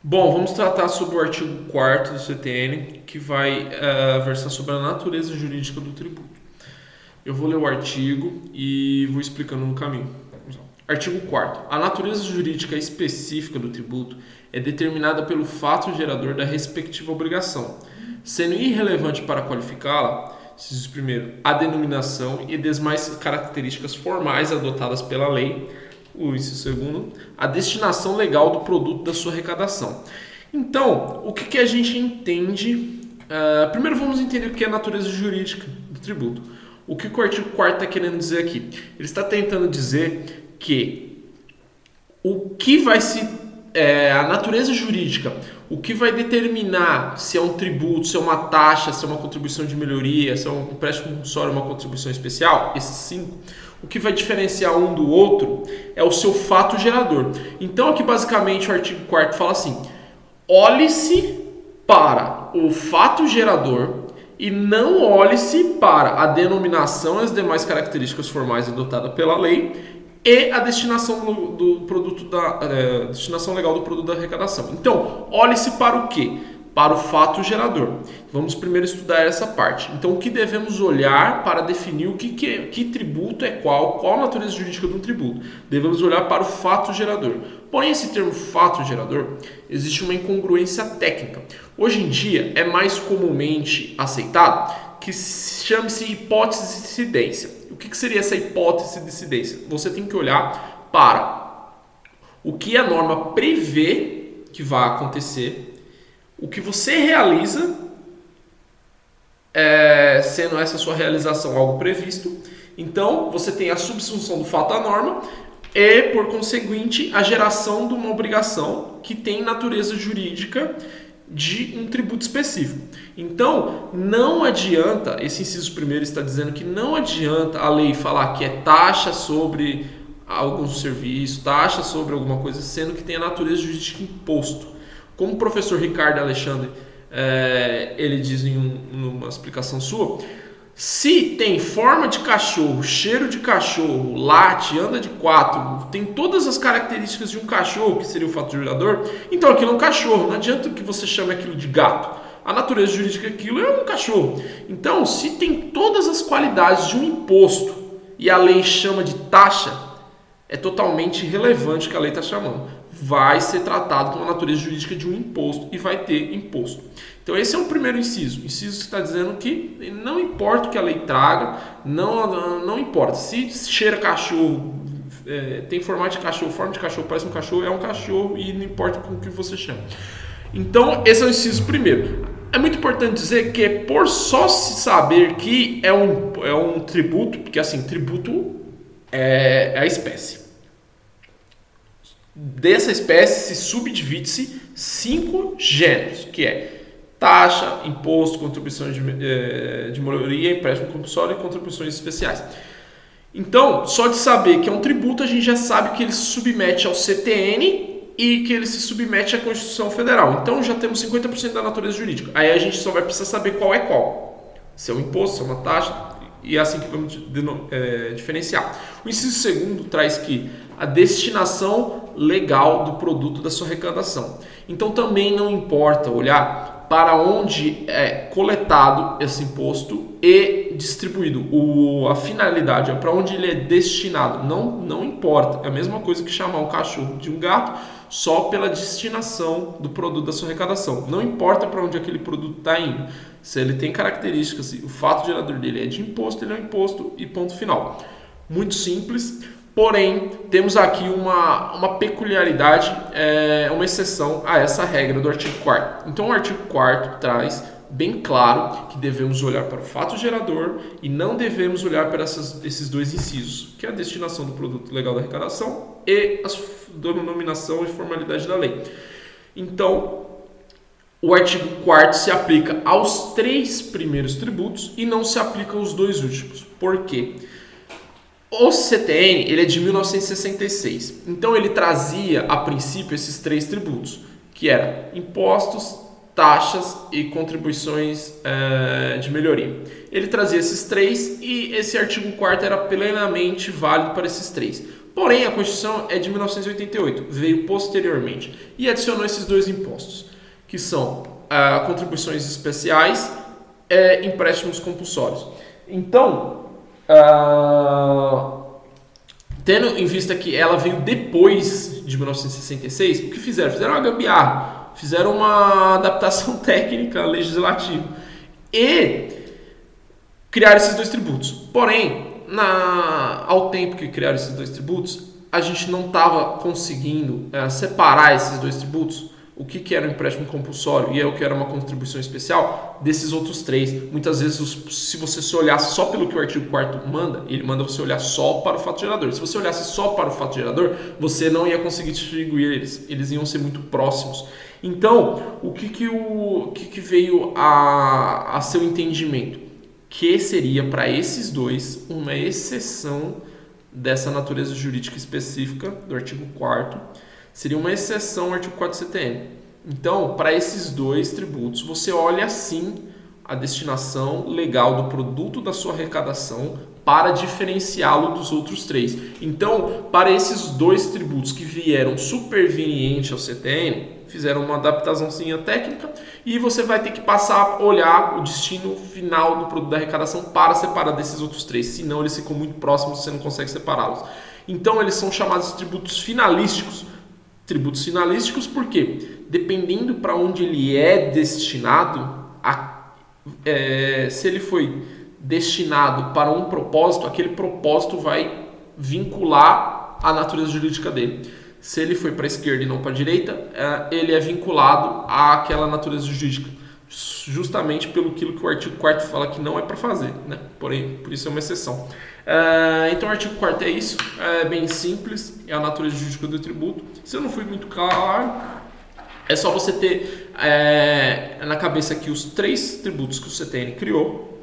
Bom, vamos tratar sobre o artigo 4º do CTN, que vai versar sobre a natureza jurídica do tributo. Eu vou ler o artigo e vou explicando no caminho. Artigo 4º. A natureza jurídica específica do tributo é determinada pelo fato gerador da respectiva obrigação, sendo irrelevante para qualificá-la, inciso primeiro, a denominação e demais características formais adotadas pela lei, o inciso segundo, a destinação legal do produto da sua arrecadação. Então, o que a gente entende? Primeiro vamos entender o que é a natureza jurídica do tributo. O que o artigo 4º está querendo dizer aqui? Ele está tentando dizer que o que vai se... a natureza jurídica, o que vai determinar se é um tributo, se é uma taxa, se é uma contribuição de melhoria, se é um empréstimo compulsório, uma contribuição especial, esses 5, o que vai diferenciar um do outro é o seu fato gerador. Então aqui basicamente o artigo 4º fala assim: olhe-se para o fato gerador e não olhe-se para a denominação e as demais características formais adotadas pela lei e a destinação do produto destinação legal do produto da arrecadação. Então, olhe-se para o quê? Para o fato gerador. Vamos primeiro estudar essa parte. Então, o que devemos olhar para definir que tributo é qual a natureza jurídica de um tributo? Devemos olhar para o fato gerador. Porém, esse termo fato gerador, existe uma incongruência técnica. Hoje em dia, é mais comumente aceitado que chame-se hipótese de incidência. O que seria essa hipótese de incidência? Você tem que olhar para o que a norma prevê que vai acontecer, o que você realiza, sendo essa sua realização algo previsto. Então, você tem a subsunção do fato à norma e, por conseguinte, a geração de uma obrigação que tem natureza jurídica de um tributo específico. Então, não adianta, esse inciso primeiro está dizendo que não adianta a lei falar que é taxa sobre algum serviço, taxa sobre alguma coisa, sendo que tem a natureza jurídica de imposto. Como o professor Ricardo Alexandre ele diz em uma explicação sua, se tem forma de cachorro, cheiro de cachorro, late, anda de quatro, tem todas as características de um cachorro, que seria o fato gerador, então aquilo é um cachorro. Não adianta que você chame aquilo de gato. A natureza jurídica daquilo é um cachorro. Então, se tem todas as qualidades de um imposto e a lei chama de taxa, é totalmente irrelevante o que a lei está chamando. Vai ser tratado com a natureza jurídica de um imposto e vai ter imposto. Então esse é o primeiro inciso. O inciso está dizendo que não importa o que a lei traga, não importa. Se cheira cachorro, tem formato de cachorro, forma de cachorro, parece um cachorro, é um cachorro e não importa com o que você chama. Então esse é o inciso primeiro. É muito importante dizer que por só se saber que é um tributo, porque assim, tributo é a espécie. Dessa espécie se subdivide-se 5 gêneros, que é taxa, imposto, contribuições de melhoria, empréstimo compulsório e contribuições especiais. Então, só de saber que é um tributo, a gente já sabe que ele se submete ao CTN e que ele se submete à Constituição Federal. Então, já temos 50% da natureza jurídica. Aí a gente só vai precisar saber qual é qual. Se é um imposto, se é uma taxa, e é assim que vamos diferenciar. O inciso segundo traz que a destinação legal do produto da sua arrecadação. Então também não importa olhar para onde é coletado esse imposto e distribuído. A finalidade é para onde ele é destinado. Não importa. É a mesma coisa que chamar um cachorro de um gato só pela destinação do produto da sua arrecadação. Não importa para onde aquele produto está indo. Se ele tem características, o fato gerador dele é de imposto, ele é um imposto e ponto final. Muito simples. Porém, temos aqui uma peculiaridade, uma exceção a essa regra do artigo 4º. Então, o artigo 4º traz bem claro que devemos olhar para o fato gerador e não devemos olhar para esses dois incisos, que é a destinação do produto legal da arrecadação e a denominação e formalidade da lei. Então, o artigo 4º se aplica aos 3 primeiros tributos e não se aplica aos 2 últimos. Por quê? O CTN ele é de 1966, então ele trazia a princípio esses 3 tributos, que eram impostos, taxas e contribuições de melhoria. Ele trazia esses 3 e esse artigo 4º era plenamente válido para esses 3. Porém, a Constituição é de 1988, veio posteriormente e adicionou esses dois impostos, que são contribuições especiais e empréstimos compulsórios. Então, tendo em vista que ela veio depois de 1966, o que fizeram? Fizeram uma gambiarra, fizeram uma adaptação técnica legislativa e criaram esses dois tributos. Porém, ao tempo que criaram esses dois tributos, a gente não estava conseguindo separar esses dois tributos, o que era um empréstimo compulsório e o que era uma contribuição especial, desses outros três. Muitas vezes, se você se olhasse só pelo que o artigo 4º manda, ele manda você olhar só para o fato gerador. Se você olhasse só para o fato gerador, você não ia conseguir distinguir eles iam ser muito próximos. Então, o que veio a seu entendimento? Que seria para esses dois uma exceção dessa natureza jurídica específica do artigo 4º, seria uma exceção ao artigo 4 CTN. Então, para esses dois tributos, você olha sim a destinação legal do produto da sua arrecadação para diferenciá-lo dos outros três. Então, para esses dois tributos que vieram superveniente ao CTN, fizeram uma adaptaçãozinha técnica e você vai ter que passar a olhar o destino final do produto da arrecadação para separar desses outros três, senão eles ficam muito próximos e você não consegue separá-los. Então, eles são chamados de tributos finalísticos. Tributos finalísticos porque, dependendo para onde ele é destinado, se ele foi destinado para um propósito, aquele propósito vai vincular a natureza jurídica dele. Se ele foi para a esquerda e não para a direita, ele é vinculado àquela natureza jurídica, justamente pelo que o artigo 4º fala que não é para fazer, né? Porém, por isso é uma exceção. Então, o artigo 4º é isso, é bem simples, é a natureza jurídica do tributo. Se eu não fui muito claro, é só você ter na cabeça que os três tributos que o CTN criou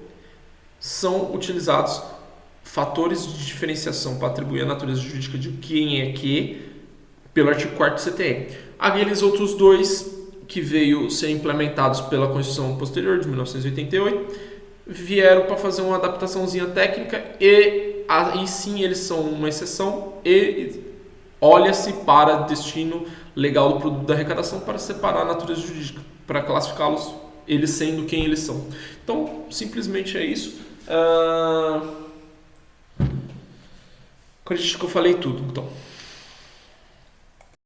são utilizados fatores de diferenciação para atribuir a natureza jurídica de quem é que pelo artigo 4º do CTN. Aqueles outros dois que veio ser implementados pela Constituição posterior de 1988 vieram para fazer uma adaptaçãozinha técnica e aí sim eles são uma exceção e olha-se para destino legal do produto da arrecadação para separar a natureza jurídica, para classificá-los, eles sendo quem eles são. Então, simplesmente é isso. Acredito que eu falei tudo, então.